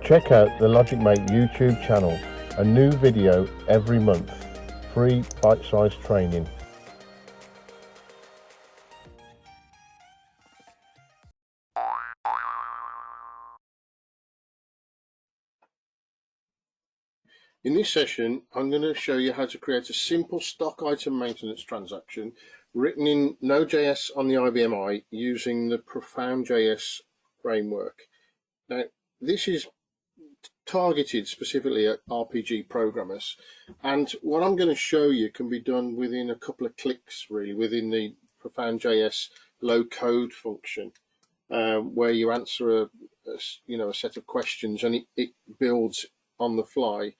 Check out the Logicmate YouTube channel, a new video every month, free bite-sized training. In this session, I'm going to show you how to create a simple stock item maintenance transaction written in Node.js on the IBMi using the ProfoundJS framework. Now, this is targeted specifically at RPG programmers, and what I'm going to show you can be done within a couple of clicks, really, within the ProfoundJS low code function, where you answer a set of questions, and it builds on the fly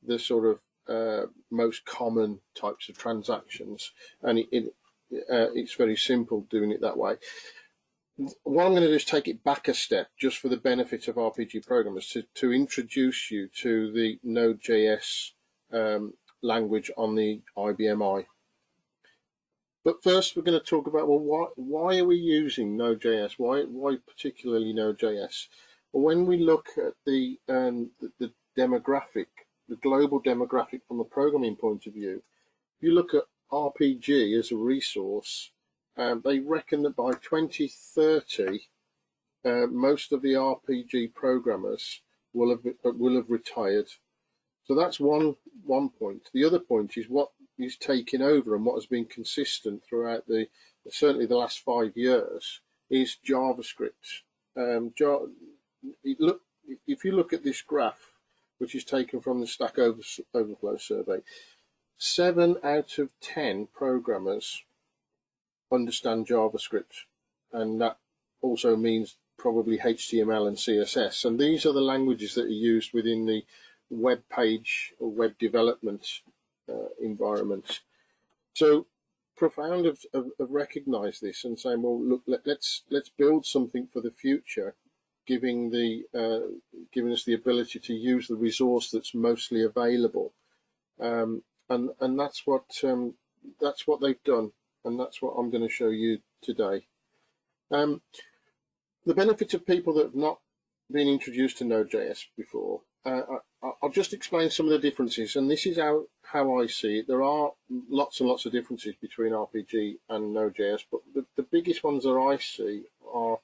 the sort of most common types of transactions, and it's very simple doing it that way. What I'm going to do is take it back a step, just for the benefit of RPG programmers, to introduce you to the Node.js language on the IBMi. But first, we're going to talk about, well, why are we using Node.js? Why particularly Node.js? Well, when we look at the demographic, the global demographic from a programming point of view, if you look at RPG as a resource, they reckon that by 2030, most of the RPG programmers will have retired. So that's one point. The other point is what is taking over and what has been consistent throughout certainly the last 5 years is JavaScript. If you look at this graph, which is taken from the Stack Overflow survey, 7 out of 10 programmers understand JavaScript, and that also means probably HTML and CSS, and these are the languages that are used within the web page or web development environment. So Profound have recognized this and saying, well, look, let's build something for the future, giving us the ability to use the resource that's mostly available, and that's what they've done, and that's what I'm going to show you today. The benefit of people that have not been introduced to Node.js before, I'll just explain some of the differences, and this is how I see it. There are lots and lots of differences between RPG and Node.js, but the biggest ones that I see are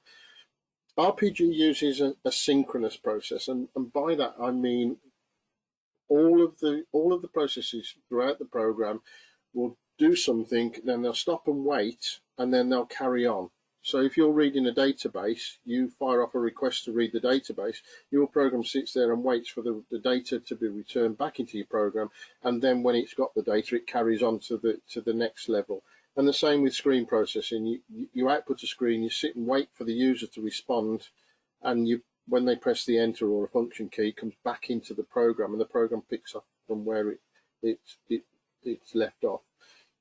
RPG uses a synchronous process, and by that I mean all of the processes throughout the program will do something, then they'll stop and wait, and then they'll carry on. So if you're reading a database, you fire off a request to read the database, your program sits there and waits for the data to be returned back into your program, and then when it's got the data, it carries on to the next level. And the same with screen processing. You output a screen, you sit and wait for the user to respond, and when they press the enter or a function key, it comes back into the program, and the program picks up from where it's left off.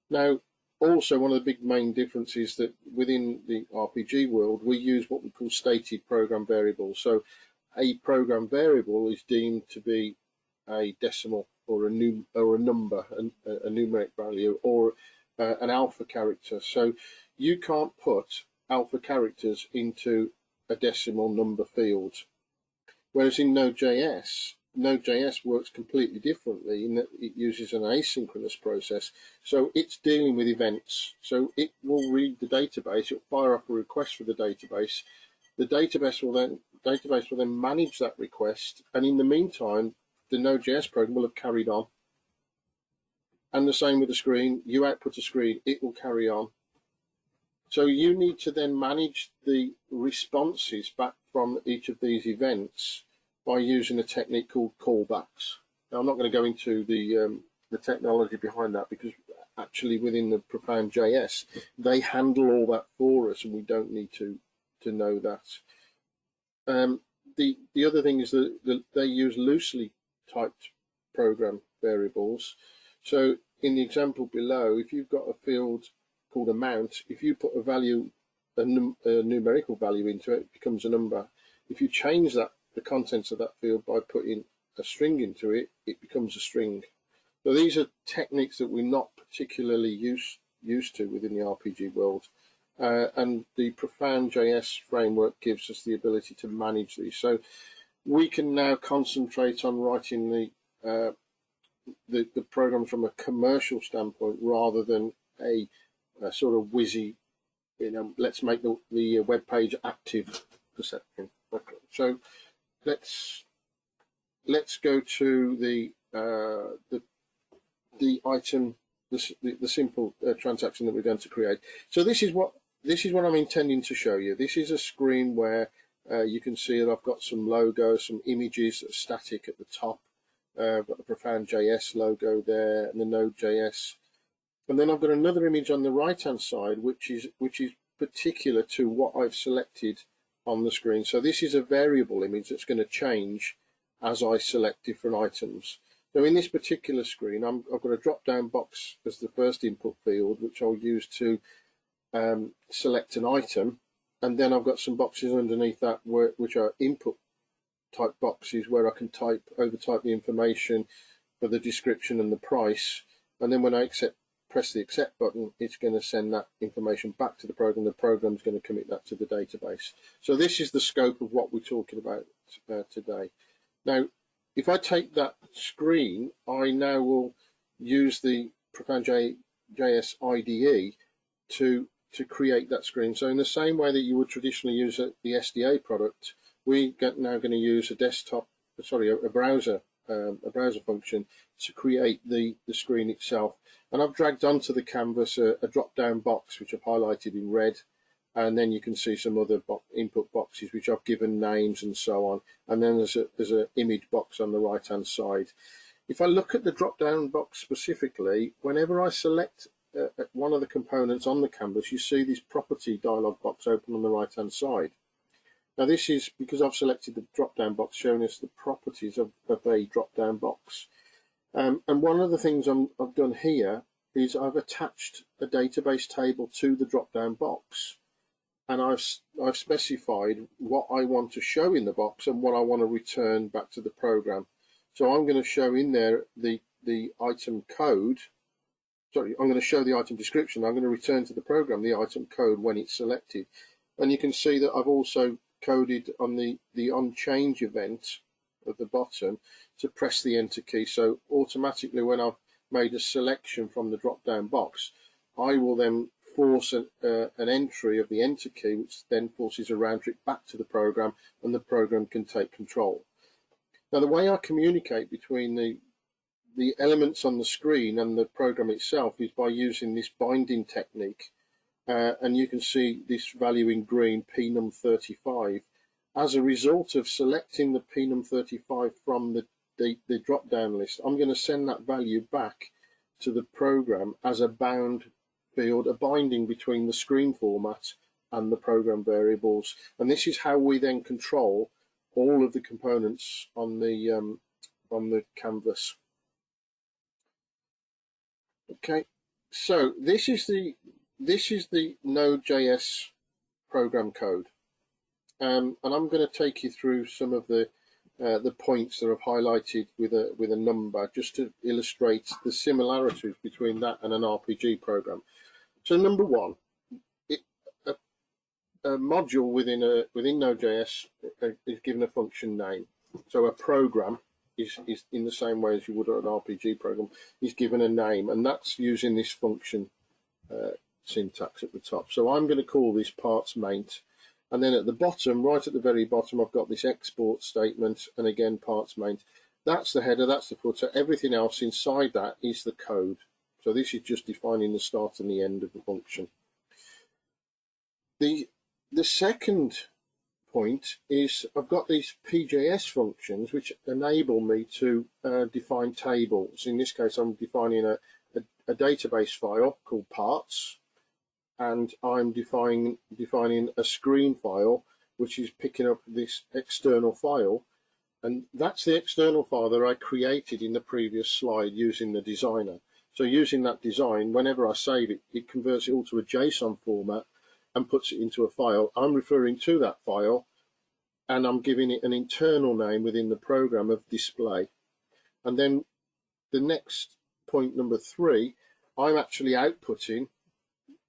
Now, also one of the big main differences that within the RPG world, we use what we call stated program variables. So a program variable is deemed to be a decimal or a number, a numeric value, or an alpha character. So you can't put alpha characters into a decimal number field. Whereas in Node.js works completely differently in that it uses an asynchronous process. So it's dealing with events. So it will read the database, it'll fire off a request for the database. The database will then manage that request, and in the meantime, the Node.js program will have carried on. And the same with the screen. You output a screen, it will carry on. So you need to then manage the responses back from each of these events by using a technique called callbacks. Now, I'm not going to go into the technology behind that, because actually within the ProfoundJS, they handle all that for us, and we don't need to know that. The other thing is that they use loosely typed program variables. So in the example below, if you've got a field called amount, if you put a value, a numerical value into it, it becomes a number. If you change the contents of that field by putting a string into it, it becomes a string. So these are techniques that we're not particularly used to within the RPG world. And the ProfoundJS framework gives us the ability to manage these. So we can now concentrate on writing the program from a commercial standpoint rather than a sort of whizzy, let's make the web page active perception. Okay. So let's go to the item, the simple transaction that we're going to create. So this is what I'm intending to show you. This is a screen where you can see that I've got some logos, some images that are static at the top. I've got the ProfoundJS logo there and the NodeJS, and then I've got another image on the right hand side which is particular to what I've selected on the screen. So this is a variable image that's going to change as I select different items. So in this particular screen, I've got a drop down box as the first input field, which I'll use to select an item, and then I've got some boxes underneath that which are input type boxes where I can overtype the information for the description and the price, and then when I press the accept button, it's going to send that information back to the program. The program's going to commit that to the database. So this is the scope of what we're talking about today. Now, if I take that screen, I now will use the ProfoundJS IDE to create that screen. So in the same way that you would traditionally use the SDA product, we're now going to use a browser function to create the screen itself. And I've dragged onto the canvas a drop-down box which I've highlighted in red, and then you can see some other input boxes which I've given names and so on. And then there's an image box on the right-hand side. If I look at the drop-down box specifically, whenever I select one of the components on the canvas, you see this property dialog box open on the right-hand side. Now this is because I've selected the drop-down box showing us the properties of a drop-down box. And one of the things I've done here is I've attached a database table to the drop-down box, and I've specified what I want to show in the box and what I want to return back to the program. So I'm going to show in there the item code. Sorry, I'm going to show the item description. I'm going to return to the program the item code when it's selected. And you can see that I've also coded on the onChange event at the bottom to press the enter key. So automatically when I've made a selection from the drop down box, I will then force an entry of the enter key, which then forces a round trip back to the program, and the program can take control. Now the way I communicate between the elements on the screen and the program itself is by using this binding technique. And you can see this value in green, pnum35. As a result of selecting the pnum35 from the drop-down list, I'm going to send that value back to the program as a bound field, a binding between the screen format and the program variables. And this is how we then control all of the components on the canvas. Okay, so this is the Node.js program code, and I'm going to take you through some of the points that I've highlighted with a number, just to illustrate the similarities between that and an RPG program. So number one, a module within Node.js is given a function name. So a program is in the same way as you would an RPG program, is given a name, and that's using this function syntax at the top. So I'm going to call this parts_maint, and then at the bottom, right at the very bottom, I've got this export statement, and again parts_maint. That's the header, that's the footer. Everything else inside that is the code. So this is just defining the start and the end of the function. The second point is I've got these PJS functions which enable me to define tables. In this case, I'm defining a database file called parts, and I'm defining a screen file which is picking up this external file, and that's the external file that I created in the previous slide using the designer. So using that design, whenever I save it, it converts it all to a JSON format and puts it into a file. I'm referring to that file, and I'm giving it an internal name within the program of display. And then the next point, number 3, I'm actually outputting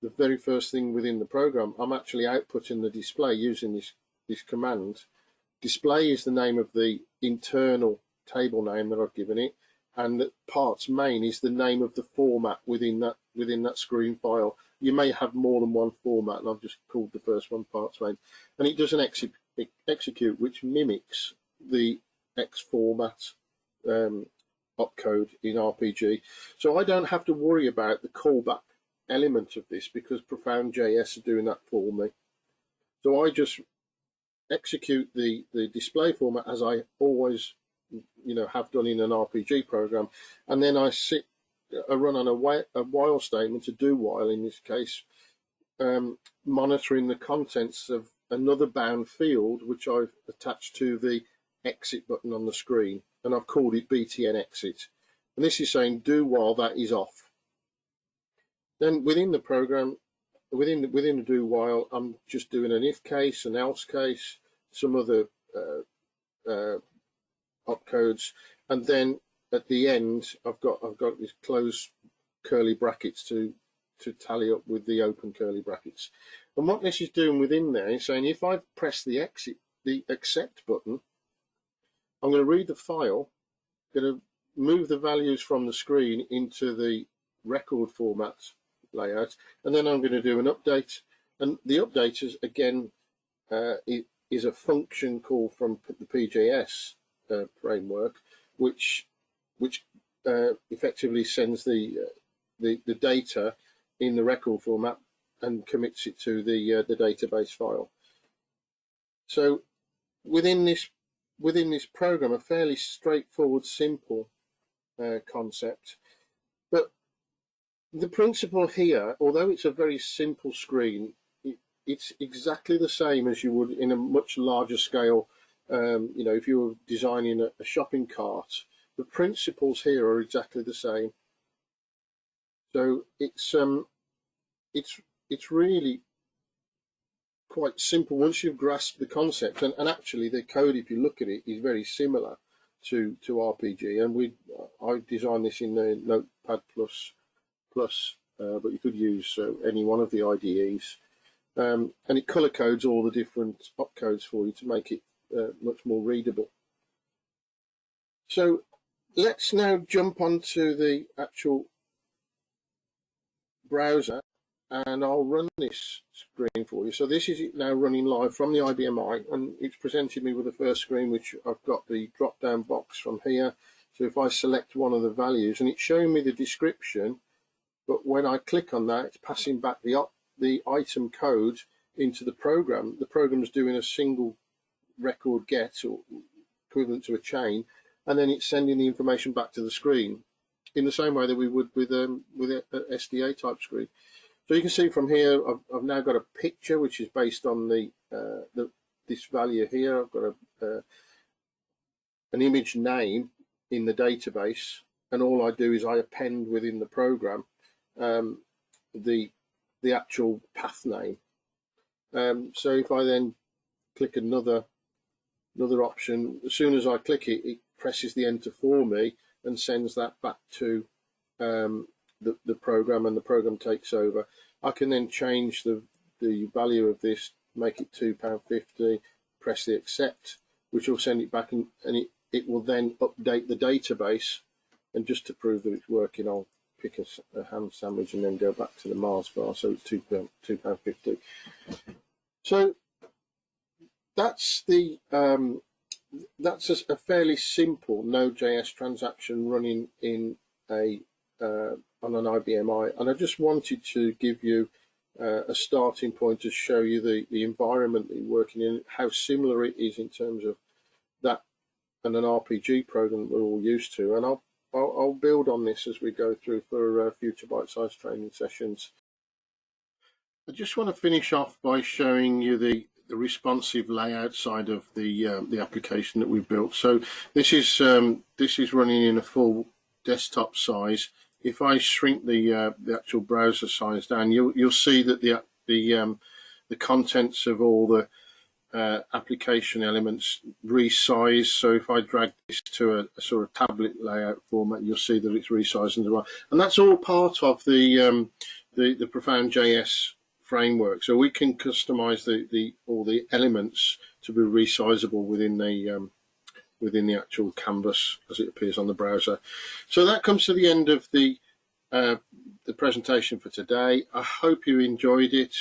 the very first thing within the program. I'm actually outputting the display using this command display is the name of the internal table name that I've given it, and that parts main is the name of the format within that screen file. You may have more than one format, and I've just called the first one parts main, and it does an execute which mimics the X format opcode in RPG. So I don't have to worry about the callback element of this because ProfoundJS are doing that for me. So I just execute the display format as I always have done in an RPG program, and then I run on a while statement, a do while in this case, monitoring the contents of another bound field which I've attached to the exit button on the screen, and I've called it btn exit, and this is saying do while that is off. Then within the program, within the do while, I'm just doing an if case, an else case, some other opcodes, and then at the end I've got these closed curly brackets to tally up with the open curly brackets. And what this is doing within there is saying if I press the accept button, I'm going to read the file, going to move the values from the screen into the record format layout, and then I'm going to do an update. And the update is again it is a function call from the PJS framework, which effectively sends the data in the record format and commits it to the database file. So within this program, a fairly straightforward, simple concept, but the principle here, although it's a very simple screen, it's exactly the same as you would in a much larger scale. If you were designing a shopping cart, the principles here are exactly the same. So it's really quite simple once you've grasped the concept, and actually the code, if you look at it, is very similar to RPG. And I designed this in the Notepad++, but you could use any one of the IDEs, and it color codes all the different opcodes for you to make it much more readable. So let's now jump onto the actual browser, and I'll run this screen for you. So this is it now running live from the IBMi, and it's presented me with the first screen, which I've got the drop down box from here. So if I select one of the values, and it's showing me the description, but when I click on that, it's passing back the item code into the program. The program's doing a single record get, or equivalent to a chain, and then it's sending the information back to the screen in the same way that we would with an SDA type screen. So you can see from here, I've now got a picture which is based on this value here. I've got an image name in the database, and all I do is I append within the program the actual path name. So if I then click another option, as soon as I click it, it presses the enter for me and sends that back to the program, and the program takes over. I can then change the value of this, make it £2.50, press the accept, which will send it back, and it will then update the database. And just to prove that it's working, I'll pick a ham sandwich and then go back to the Mars bar, so it's £2.50. So that's a fairly simple Node.js transaction running in on an IBMi, and I just wanted to give you a starting point to show you the environment that you're working in, how similar it is in terms of that and an RPG program that we're all used to. And I'll build on this as we go through for future bite-sized training sessions. I just want to finish off by showing you the responsive layout side of the application that we've built. So this is running in a full desktop size. If I shrink the actual browser size down, you'll see that the contents of all the application elements resize. So if I drag this to a sort of tablet layout format, you'll see that it's resizing as well. And that's all part of the ProfoundJS framework. So we can customize all the elements to be resizable within the actual canvas as it appears on the browser. So that comes to the end of the presentation for today. I hope you enjoyed it.